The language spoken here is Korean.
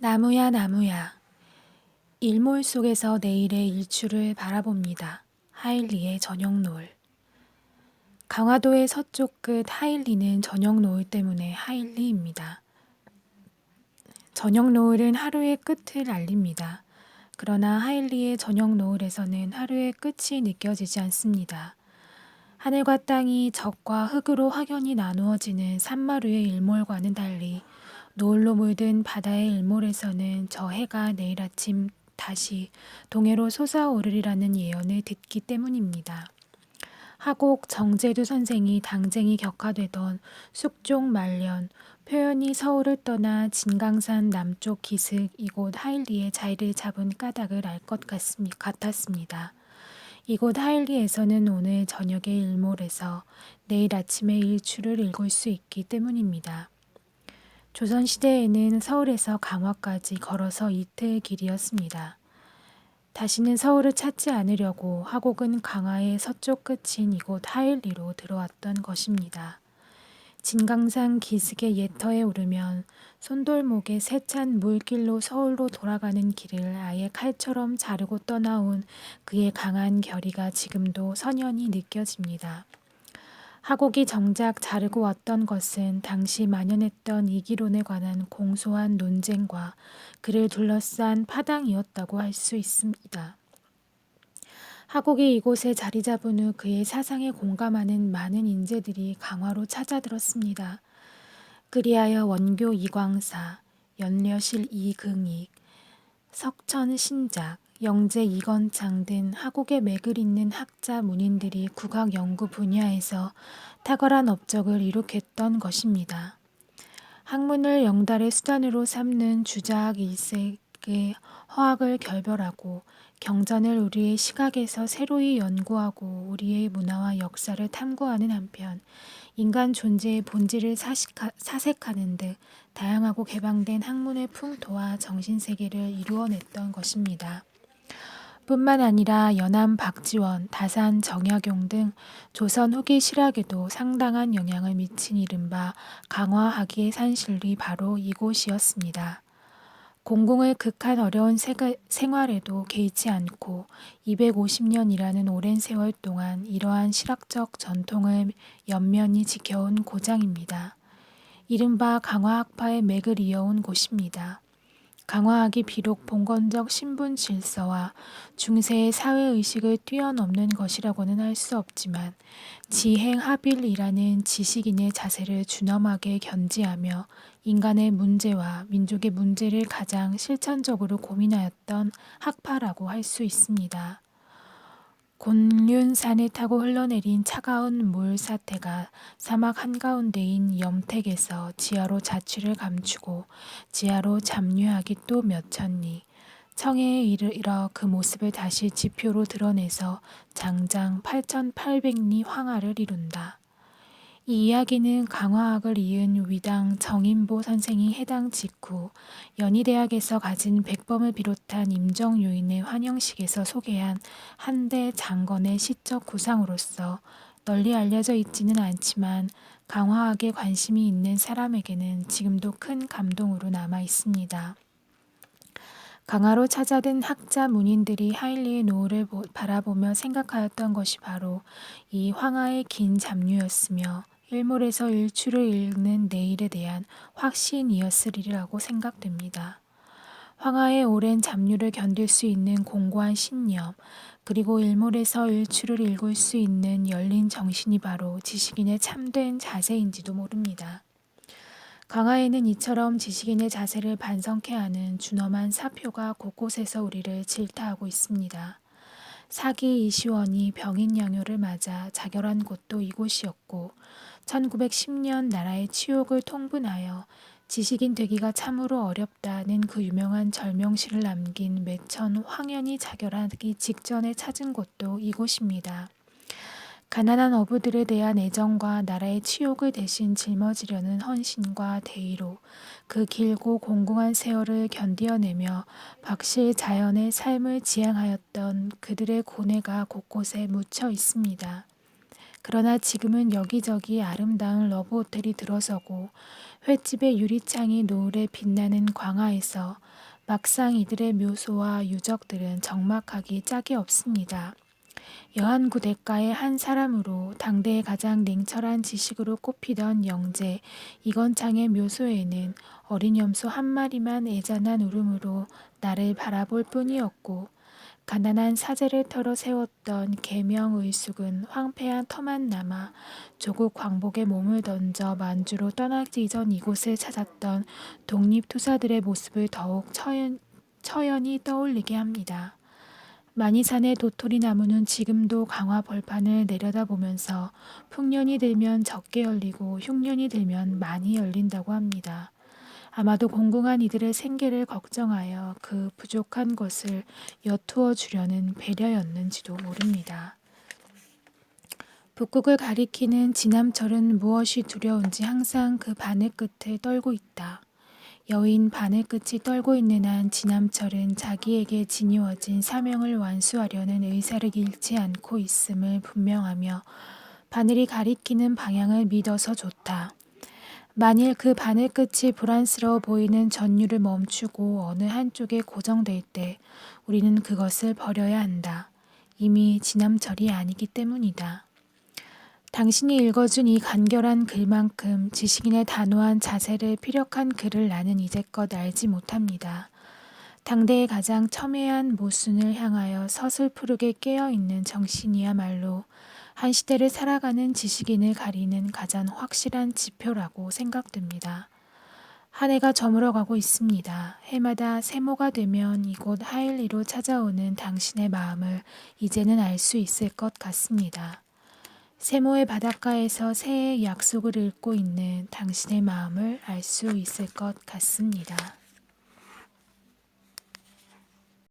나무야 나무야 일몰 속에서 내일의 일출을 바라봅니다. 하일리의 저녁 노을. 강화도의 서쪽 끝 하일리는 저녁 노을 때문에 하일리입니다. 저녁 노을은 하루의 끝을 알립니다. 그러나 하일리의 저녁 노을에서는 하루의 끝이 느껴지지 않습니다. 하늘과 땅이 적과 흙으로 확연히 나누어지는 산마루의 일몰과는 달리 노을로 물든 바다의 일몰에서는 저 해가 내일 아침 다시 동해로 솟아오르리라는 예언을 듣기 때문입니다. 하곡 정제두 선생이 당쟁이 격화되던 숙종 말년 표현이 서울을 떠나 진강산 남쪽 기슭 이곳 하일리의 자리를 잡은 까닭을 알 것 같았습니다. 이곳 하일리에서는 오늘 저녁의 일몰에서 내일 아침의 일출을 읽을 수 있기 때문입니다. 조선시대에는 서울에서 강화까지 걸어서 이틀 길이었습니다. 다시는 서울을 찾지 않으려고 하곡은 강화의 서쪽 끝인 이곳 하일리로 들어왔던 것입니다. 진강산 기슭의 예터에 오르면 손돌목의 세찬 물길로 서울로 돌아가는 길을 아예 칼처럼 자르고 떠나온 그의 강한 결의가 지금도 선연히 느껴집니다. 하곡이 정작 자르고 왔던 것은 당시 만연했던 이기론에 관한 공소한 논쟁과 그를 둘러싼 파당이었다고 할 수 있습니다. 하곡이 이곳에 자리 잡은 후 그의 사상에 공감하는 많은 인재들이 강화로 찾아들었습니다. 그리하여 원교 이광사, 연려실 이긍익, 석천 신작, 영재 이건창 등 하곡에 맥을 잇는 학자 문인들이 국학 연구 분야에서 탁월한 업적을 이룩했던 것입니다. 학문을 영달의 수단으로 삼는 주자학 일색의 허학을 결별하고 경전을 우리의 시각에서 새로이 연구하고 우리의 문화와 역사를 탐구하는 한편 인간 존재의 본질을 사색하는 듯 다양하고 개방된 학문의 풍토와 정신세계를 이루어냈던 것입니다. 뿐만 아니라 연암 박지원, 다산 정약용 등 조선 후기 실학에도 상당한 영향을 미친 이른바 강화학의 산실이 바로 이곳이었습니다. 공공을 극한 어려운 생활에도 개의치 않고 250년이라는 오랜 세월 동안 이러한 실학적 전통을 연면히 지켜온 고장입니다. 이른바 강화학파의 맥을 이어온 곳입니다. 강화학이 비록 봉건적 신분 질서와 중세의 사회의식을 뛰어넘는 것이라고는 할 수 없지만 지행합일이라는 지식인의 자세를 준엄하게 견지하며 인간의 문제와 민족의 문제를 가장 실천적으로 고민하였던 학파라고 할 수 있습니다. 곤륜산을 타고 흘러내린 차가운 물 사태가 사막 한가운데인 염택에서 지하로 자취를 감추고 지하로 잠류하기 또 몇천 리, 청해에 이르러 그 모습을 다시 지표로 드러내서 장장 8,800리 황하를 이룬다. 이 이야기는 강화학을 이은 위당 정인보 선생이 해당 직후 연희대학에서 가진 백범을 비롯한 임정요인의 환영식에서 소개한 한대 장건의 시적 구상으로서 널리 알려져 있지는 않지만 강화학에 관심이 있는 사람에게는 지금도 큰 감동으로 남아 있습니다. 강화로 찾아든 학자 문인들이 하일리의 노을을 바라보며 생각하였던 것이 바로 이 황하의 긴 잠류였으며 일몰에서 일출을 읽는 내일에 대한 확신이었으리라고 생각됩니다. 황하의 오랜 잠류를 견딜 수 있는 공고한 신념, 그리고 일몰에서 일출을 읽을 수 있는 열린 정신이 바로 지식인의 참된 자세인지도 모릅니다. 강화에는 이처럼 지식인의 자세를 반성케 하는 준엄한 사표가 곳곳에서 우리를 질타하고 있습니다. 사기 이시원이 병인 양요를 맞아 자결한 곳도 이곳이었고 1910년 나라의 치욕을 통분하여 지식인 되기가 참으로 어렵다는 그 유명한 절명시를 남긴 매천 황현이 자결하기 직전에 찾은 곳도 이곳입니다. 가난한 어부들에 대한 애정과 나라의 치욕을 대신 짊어지려는 헌신과 대의로 그 길고 공공한 세월을 견디어내며 박실 자연의 삶을 지향하였던 그들의 고뇌가 곳곳에 묻혀 있습니다. 그러나 지금은 여기저기 아름다운 러브호텔이 들어서고 횟집의 유리창이 노을에 빛나는 광화에서 막상 이들의 묘소와 유적들은 적막하기 짝이 없습니다. 여한구 대가의 한 사람으로 당대의 가장 냉철한 지식으로 꼽히던 영재 이건창의 묘소에는 어린 염소 한 마리만 애잔한 울음으로 나를 바라볼 뿐이었고, 가난한 사제를 털어 세웠던 계명의숙은 황폐한 터만 남아 조국 광복에 몸을 던져 만주로 떠나기 전 이곳을 찾았던 독립투사들의 모습을 더욱 처연히 떠올리게 합니다. 만이산의 도토리 나무는 지금도 강화 벌판을 내려다보면서 풍년이 들면 적게 열리고 흉년이 들면 많이 열린다고 합니다. 아마도 공공한 이들의 생계를 걱정하여 그 부족한 것을 여투어 주려는 배려였는지도 모릅니다. 북극을 가리키는 지남철은 무엇이 두려운지 항상 그 바늘 끝을 떨고 있다. 여인 바늘 끝이 떨고 있는 한 지남철은 자기에게 지니워진 사명을 완수하려는 의사를 잃지 않고 있음을 분명하며 바늘이 가리키는 방향을 믿어서 좋다. 만일 그 바늘 끝이 불안스러워 보이는 전율을 멈추고 어느 한쪽에 고정될 때 우리는 그것을 버려야 한다. 이미 지남철이 아니기 때문이다. 당신이 읽어준 이 간결한 글만큼 지식인의 단호한 자세를 피력한 글을 나는 이제껏 알지 못합니다. 당대의 가장 첨예한 모순을 향하여 서슬푸르게 깨어있는 정신이야말로 한 시대를 살아가는 지식인을 가리는 가장 확실한 지표라고 생각됩니다. 한 해가 저물어가고 있습니다. 해마다 세모가 되면 이곳 하일리로 찾아오는 당신의 마음을 이제는 알 수 있을 것 같습니다. 세모의 바닷가에서 새해의 약속을 읽고 있는 당신의 마음을 알 수 있을 것 같습니다.